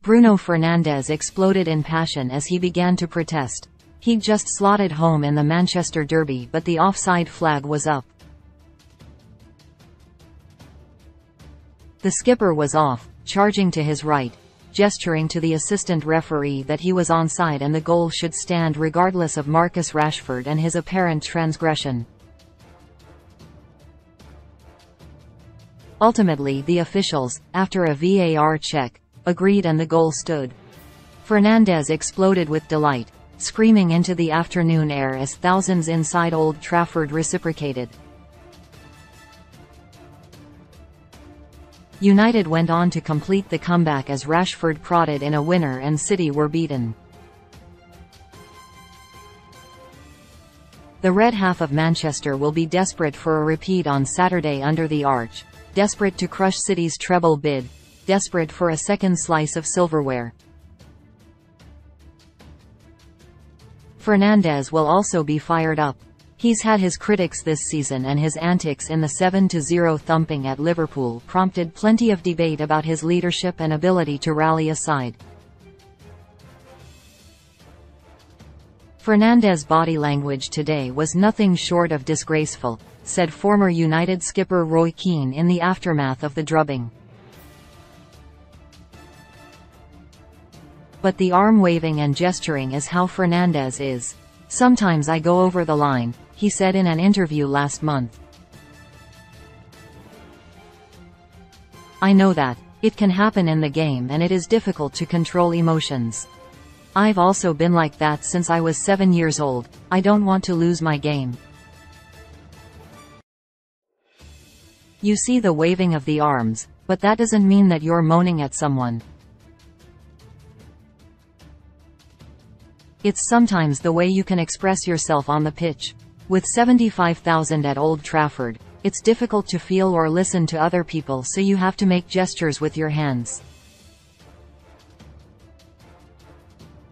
Bruno Fernandes exploded in passion as he began to protest. He'd just slotted home in the Manchester derby, but the offside flag was up. The skipper was off, charging to his right, gesturing to the assistant referee that he was onside and the goal should stand regardless of Marcus Rashford and his apparent transgression. Ultimately, the officials, after a VAR check, agreed and the goal stood. Fernandes exploded with delight, screaming into the afternoon air as thousands inside Old Trafford reciprocated. United went on to complete the comeback as Rashford prodded in a winner and City were beaten. The red half of Manchester will be desperate for a repeat on Saturday under the arch, desperate to crush City's treble bid, desperate for a second slice of silverware. Fernandes will also be fired up. He's had his critics this season, and his antics in the 7-0 thumping at Liverpool prompted plenty of debate about his leadership and ability to rally a side. Fernandes' body language today was nothing short of disgraceful, said former United skipper Roy Keane in the aftermath of the drubbing. But the arm-waving and gesturing is how Fernandes is. Sometimes I go over the line, he said in an interview last month. I know that. It can happen in the game and it is difficult to control emotions. I've also been like that since I was 7 years old. I don't want to lose my game. You see the waving of the arms, but that doesn't mean that you're moaning at someone. It's sometimes the way you can express yourself on the pitch. With 75,000 at Old Trafford, it's difficult to feel or listen to other people, so you have to make gestures with your hands.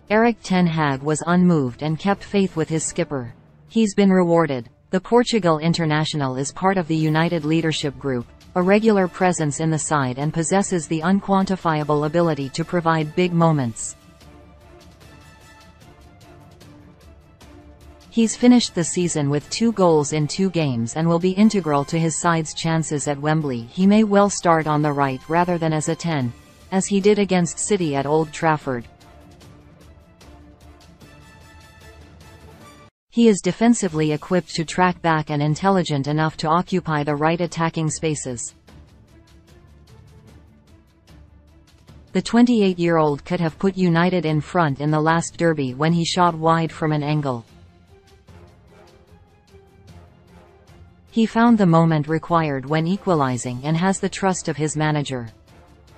Erik ten Hag was unmoved and kept faith with his skipper. He's been rewarded. The Portugal international is part of the United leadership group, a regular presence in the side and possesses the unquantifiable ability to provide big moments. He's finished the season with 2 goals in 2 games and will be integral to his side's chances at Wembley. He may well start on the right rather than as a 10, as he did against City at Old Trafford. He is defensively equipped to track back and intelligent enough to occupy the right attacking spaces. The 28-year-old could have put United in front in the last derby when he shot wide from an angle. He found the moment required when equalizing and has the trust of his manager.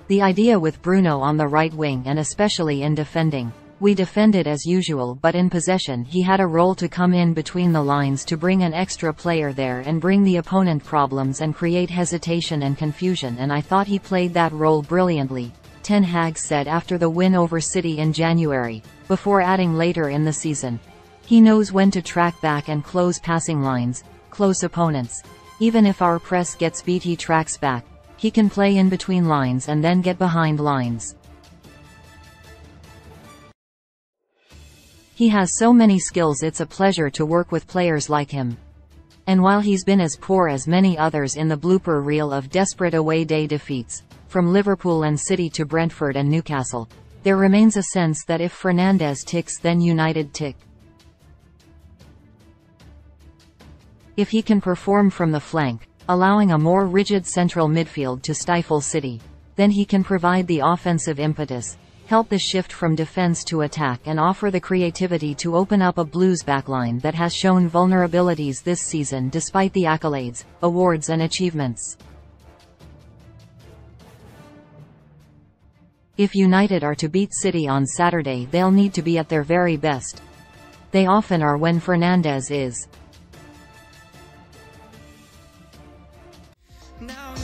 The idea with Bruno on the right wing, and especially in defending. We defended as usual, but in possession he had a role to come in between the lines to bring an extra player there and bring the opponent problems and create hesitation and confusion, and I thought he played that role brilliantly, Ten Hag said after the win over City in January, before adding later in the season. He knows when to track back and close passing lines, close opponents. Even if our press gets beat, he tracks back. He can play in between lines and then get behind lines. He has so many skills, it's a pleasure to work with players like him. And while he's been as poor as many others in the blooper reel of desperate away day defeats, from Liverpool and City to Brentford and Newcastle, there remains a sense that if Fernandes ticks, then United tick. If he can perform from the flank, allowing a more rigid central midfield to stifle City, then he can provide the offensive impetus, help the shift from defense to attack, and offer the creativity to open up a Blues backline that has shown vulnerabilities this season despite the accolades, awards and achievements. If United are to beat City on Saturday, they'll need to be at their very best. They often are when Fernandes is. Now